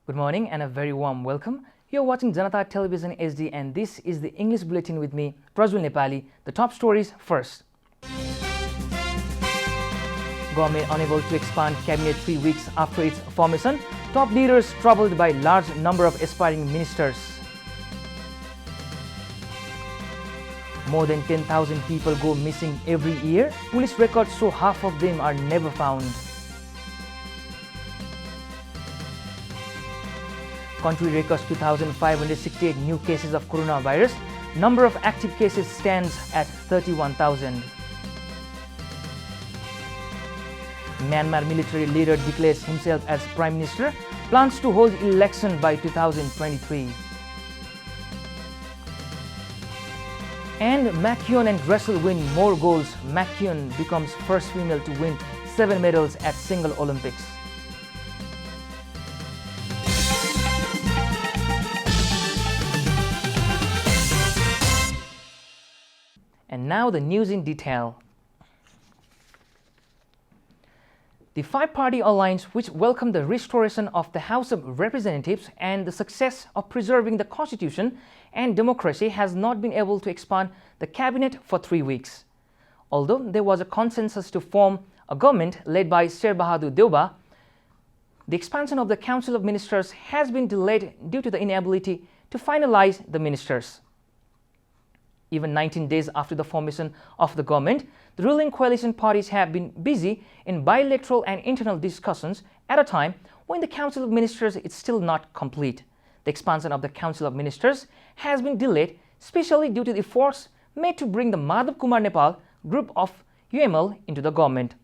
Good morning and a very warm welcome. You're watching Janata Television HD and this is the English Bulletin with me, Prajwal Nepali. The top stories first. Government unable to expand cabinet 3 weeks after its formation. Top leaders troubled by large number of aspiring ministers. More than 10,000 people go missing every year. Police records show half of them are never found. Country records 2,568 new cases of coronavirus. Number of active cases stands at 31,000. Myanmar military leader declares himself as Prime Minister. Plans to hold election by 2023. And McKeown and Dressel win more goals. McKeown becomes first female to win 7 medals at single Olympics. And now the news in detail. The five-party alliance, which welcomed the restoration of the House of Representatives and the success of preserving the Constitution and democracy, has not been able to expand the cabinet for 3 weeks. Although there was a consensus to form a government led by Sher Bahadur Deuba, the expansion of the Council of Ministers has been delayed due to the inability to finalize the ministers. Even 19 days after the formation of the government, the ruling coalition parties have been busy in bilateral and internal discussions at a time when the Council of Ministers is still not complete. The expansion of the Council of Ministers has been delayed, especially due to the efforts made to bring the Madhav Kumar Nepal group of UML into the government.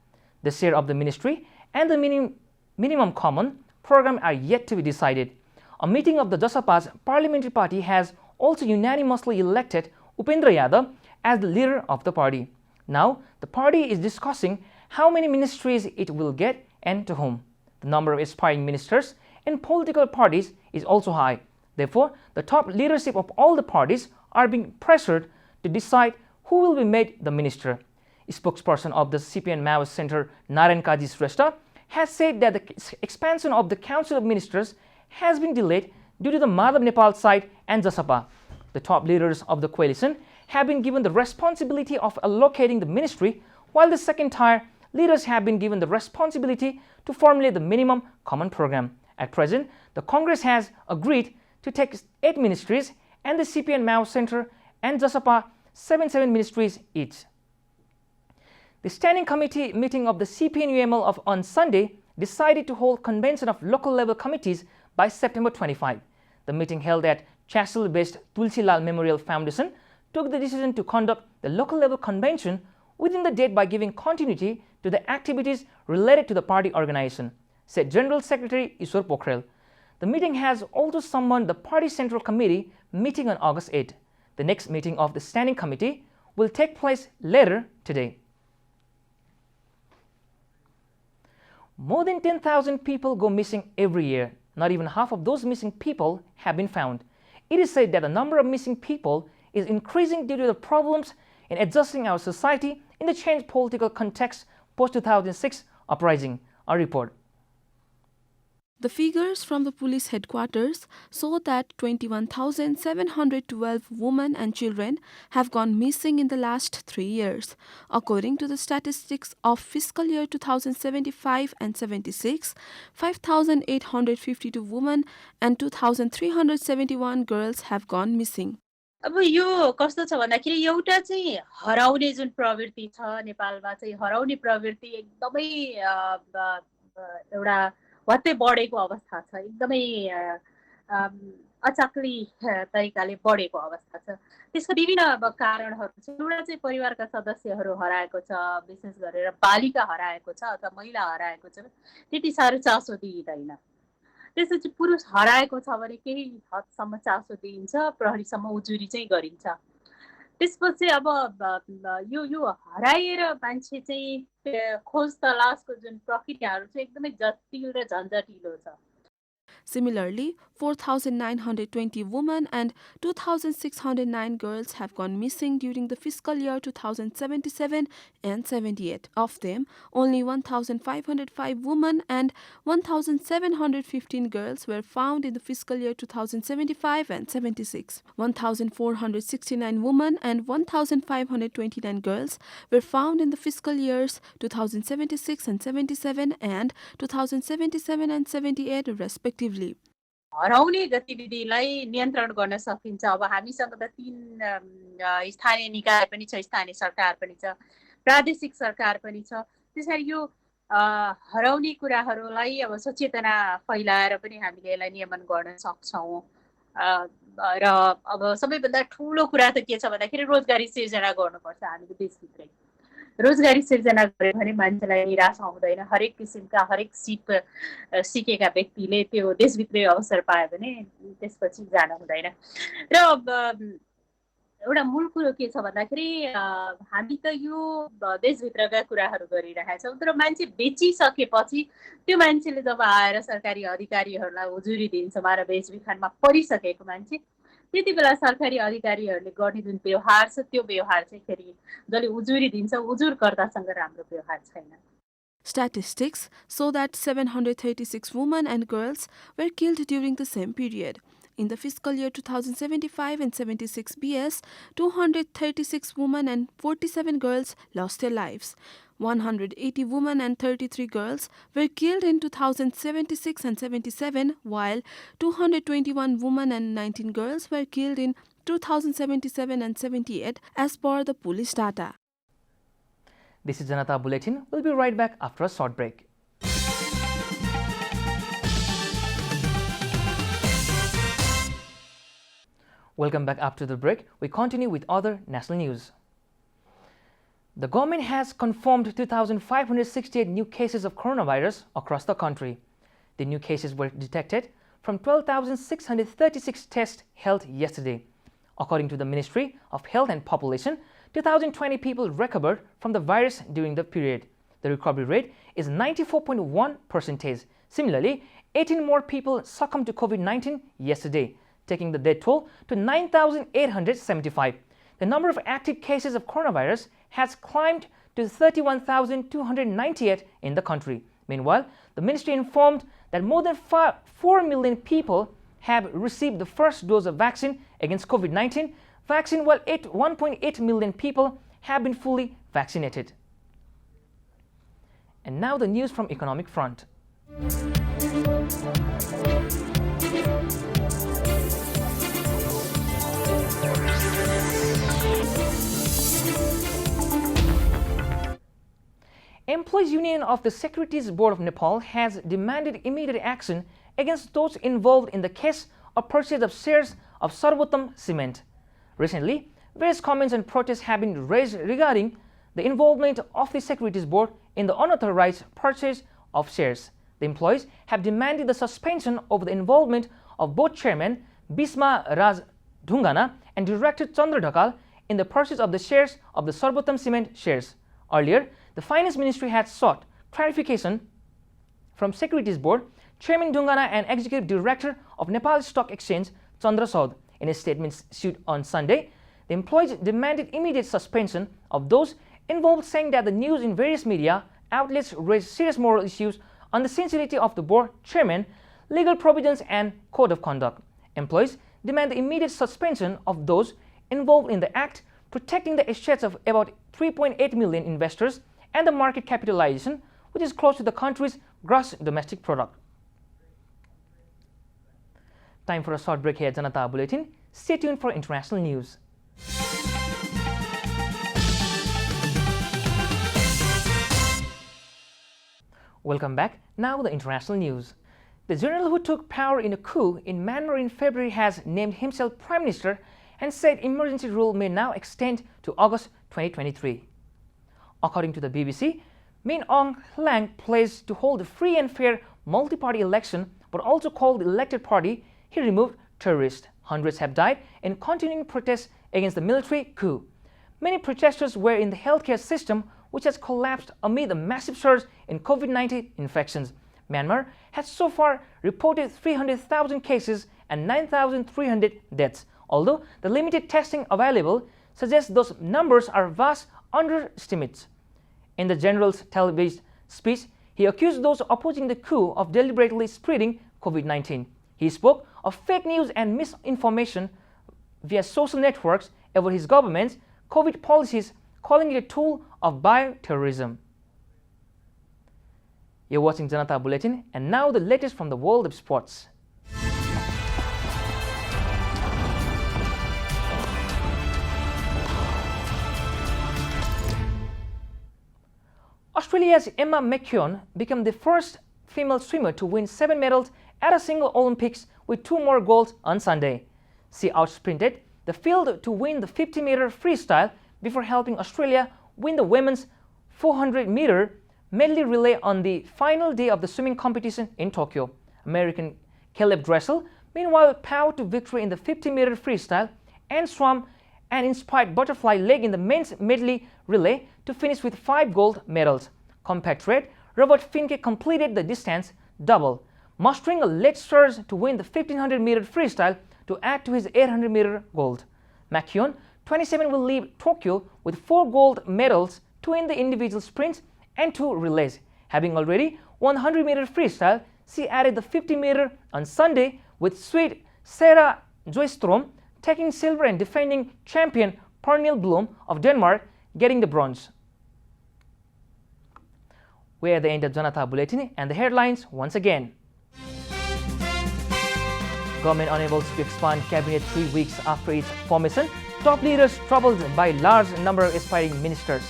The share of the ministry and the minimum common program are yet to be decided. A meeting of the Jasapa's parliamentary party has also unanimously elected Upendra Yadav as the leader of the party. Now, the party is discussing how many ministries it will get and to whom. The number of aspiring ministers in political parties is also high. Therefore, the top leadership of all the parties are being pressured to decide who will be made the minister. A spokesperson of the CPN Maoist Center, Narayan Kaji Shrestha, has said that the expansion of the Council of Ministers has been delayed due to the Madhav Nepal side and Jasapa. The top leaders of the coalition have been given the responsibility of allocating the ministry, while the second tier leaders have been given the responsibility to formulate the minimum common program. At present, the Congress has agreed to take 8 ministries and the CPN Mao Center and Jasapa 7 ministries each. The Standing Committee meeting of the CPN-UML on Sunday decided to hold convention of local level committees by September 25. The meeting held at Chasel-based Tulsi Lal Memorial Foundation took the decision to conduct the local level convention within the date by giving continuity to the activities related to the party organization, said General Secretary Ishwar Pokhrel. The meeting has also summoned the party central committee meeting on August 8. The next meeting of the Standing Committee will take place later today. More than 10,000 people go missing every year. Not even half of those missing people have been found. It is said that the number of missing people is increasing due to the problems in adjusting our society in the changed political context post-2006 uprising. A report. The figures from the police headquarters show that 21,712 women and children have gone missing in the last 3 years. According to the statistics of fiscal year 2075 and 76, 5,852 women and 2,371 girls have gone missing. अब यो कस्तो छ भन्दाखेरि एउटा चाहिँ हराउने जुन प्रवृत्ति छ नेपालमा चाहिँ हराउने प्रवृत्ति एकदमै एउटा भत्ते बढेको अवस्था छ, एकदमै अचाक्ली तरिकाले बढेको अवस्था छ। त्यसको विभिन्न कारणहरू छ। एउटा चाहिँ परिवारका सदस्यहरू हराएको छ, विशेष गरेर बालिका हराएको छ अथवा महिला हराएको छ, त्यति साह्रो चासो दिइँदैन। त्यसपछि पुरुष हराएको छ भने केही हदसम्म चासो दिइन्छ, प्रहरीसम्म उजुरी चाहिँ गरिन्छ। त्यसपछि अब यो हराएर मान्छे चाहिँ खोज तलासको जुन प्रक्रियाहरू चाहिँ एकदमै जटिल र झन्झटिलो छ। Similarly, 4,920 women and 2,609 girls have gone missing during the fiscal year 2077 and 78. Of them, only 1,505 women and 1,715 girls were found in the fiscal year 2075 and 76. 1,469 women and 1,529 girls were found in the fiscal years 2076 and 77 and 2077 and 78 respectively. हराउने गतिविधिलाई नियन्त्रण गर्न सकिन्छ। अब हामीसँग त 3 स्थानीय निकाय पनि छ, स्थानीय सरकार पनि छ, प्रादेशिक सरकार पनि छ। त्यसैले यो हराउने कुराहरूलाई अब सचेतना फैलाएर पनि हामीले यसलाई नियमन गर्न सक्छौँ। र अब सबैभन्दा ठुलो कुरा त के छ भन्दाखेरि रोजगारी सिर्जना गर्नुपर्छ हामीले देशभित्रै। रोजगारी सिर्जना गऱ्यो भने मान्छेलाई निराशा हुँदैन। हरेक किसिमका हरेक सिकेका व्यक्तिले त्यो देशभित्रै अवसर पायो भने त्यसपछि जान हुँदैन। र एउटा मूल कुरो के छ भन्दाखेरि हामी त यो देशभित्रका कुराहरू गरिरहेका छौँ, तर मान्छे बेचिसकेपछि त्यो मान्छेले जब आएर सरकारी अधिकारीहरूलाई उजुरी दिन्छ, मार बेचबिखनमा परिसकेको मान्छे, त्यति बेला सरकारी अधिकारीहरूले गर्ने जुन व्यवहार छ त्यो व्यवहार चाहिँ फेरि जसले उजुरी दिन्छ उजुरकर्तासँग राम्रो व्यवहार छैन। Statistics show that 736 women and girls were killed during the same period. In the fiscal year 2075 and 76 BS, 236 women and 47 girls lost their lives. 180 women and 33 girls were killed in 2076 and 77, while 221 women and 19 girls were killed in 2077 and 78 as per the police data. This is Janata Bulletin. We'll be right back after a short break. Welcome back after the break. We continue with other national news. The government has confirmed 2,568 new cases of coronavirus across the country. The new cases were detected from 12,636 tests held yesterday. According to the Ministry of Health and Population, 2,020 people recovered from the virus during the period. The recovery rate is 94.1%. Similarly, 18 more people succumbed to COVID-19 yesterday, taking the death toll to 9,875. The number of active cases of coronavirus has climbed to 31,298 in the country. Meanwhile, the ministry informed that more than 4 million people have received the first dose of vaccine against COVID-19 vaccine, while 1.8 million people have been fully vaccinated. And now the news from economic front. Employees Union of the Securities Board of Nepal has demanded immediate action against those involved in the case of purchase of shares of Sarvotam Cement. Recently, various comments and protests have been raised regarding the involvement of the Securities Board in the unauthorized purchase of shares. The employees have demanded the suspension of the involvement of both Chairman Bisma Raj Dhungana and Director Chandra Dhakal in the purchase of the shares of the Sarvotam Cement shares. Earlier, the Finance Ministry had sought clarification from Securities Board Chairman Dhungana and Executive Director of Nepal Stock Exchange Chandra Saud. In a statement issued on Sunday, the employees demanded immediate suspension of those involved, saying that the news in various media outlets raised serious moral issues on the sincerity of the board chairman, legal provisions and code of conduct. Employees demand the immediate suspension of those involved in the act, protecting the assets of about 3.8 million investors and the market capitalization, which is close to the country's gross domestic product. Time for a short break here at Janata Bulletin. Stay tuned for international news. Welcome back. Now the international news. The general who took power in a coup in Myanmar in February has named himself Prime Minister and said emergency rule may now extend to August 2023. According to the BBC, Min Aung Hlaing pledged to hold a free and fair multi-party election, but also called the elected party he removed terrorists. Hundreds have died in continuing protests against the military coup. Many protesters were in the healthcare system, which has collapsed amid a massive surge in COVID-19 infections. Myanmar has so far reported 300,000 cases and 9,300 deaths, although the limited testing available suggests those numbers are vast underestimates. In the general's televised speech, he accused those opposing the coup of deliberately spreading COVID-19. He spoke of fake news and misinformation via social networks about his government's COVID policies, calling it a tool of bioterrorism. You're watching Janata Bulletin, and now the latest from the world of sports. Australia's Emma McKeown became the first female swimmer to win 7 medals at a single Olympics with 2 more golds on Sunday. She outsprinted the field to win the 50-meter freestyle before helping Australia win the women's 400-meter medley relay on the final day of the swimming competition in Tokyo. American Caleb Dressel, meanwhile, powered to victory in the 50-meter freestyle and swam an inspired butterfly leg in the men's medley relay to finish with 5 gold medals. Compatriot Robert Finke completed the distance double, mustering a late surge to win the 1500-meter freestyle to add to his 800-meter gold. McKeown, 27, will leave Tokyo with 4 gold medals, 2 in the individual sprints and 2 relays. Having already won 100-meter freestyle, she added the 50-meter on Sunday, with Swede Sarah Joystrom taking silver and defending champion Pernille Blom of Denmark getting the bronze. We are at the end of Janata Bulletin, and the headlines once again. Government unable to expand cabinet 3 weeks after its formation. Top leaders troubled by large number of aspiring ministers.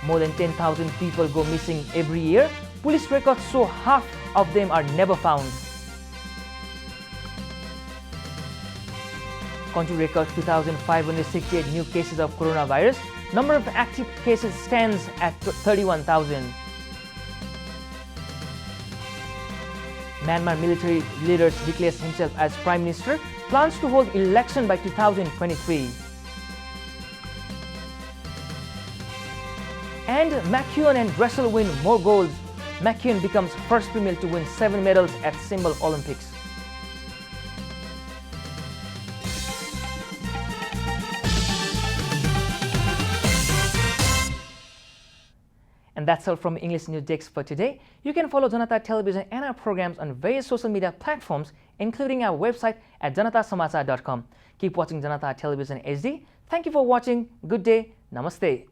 More than 10,000 people go missing every year. Police records show half of them are never found. Country records 2,568 new cases of coronavirus. Number of active cases stands at 31,000. Myanmar military leader declares himself as Prime Minister, plans to hold election by 2023. And McKeown and Dressel win more golds. McKeown becomes first female to win 7 medals at Symbol Olympics. And that's all from English News Desk for today. You can follow Janata Television and our programs on various social media platforms, including our website at janatasamachar.com. Keep watching Janata Television HD. Thank you for watching. Good day. Namaste.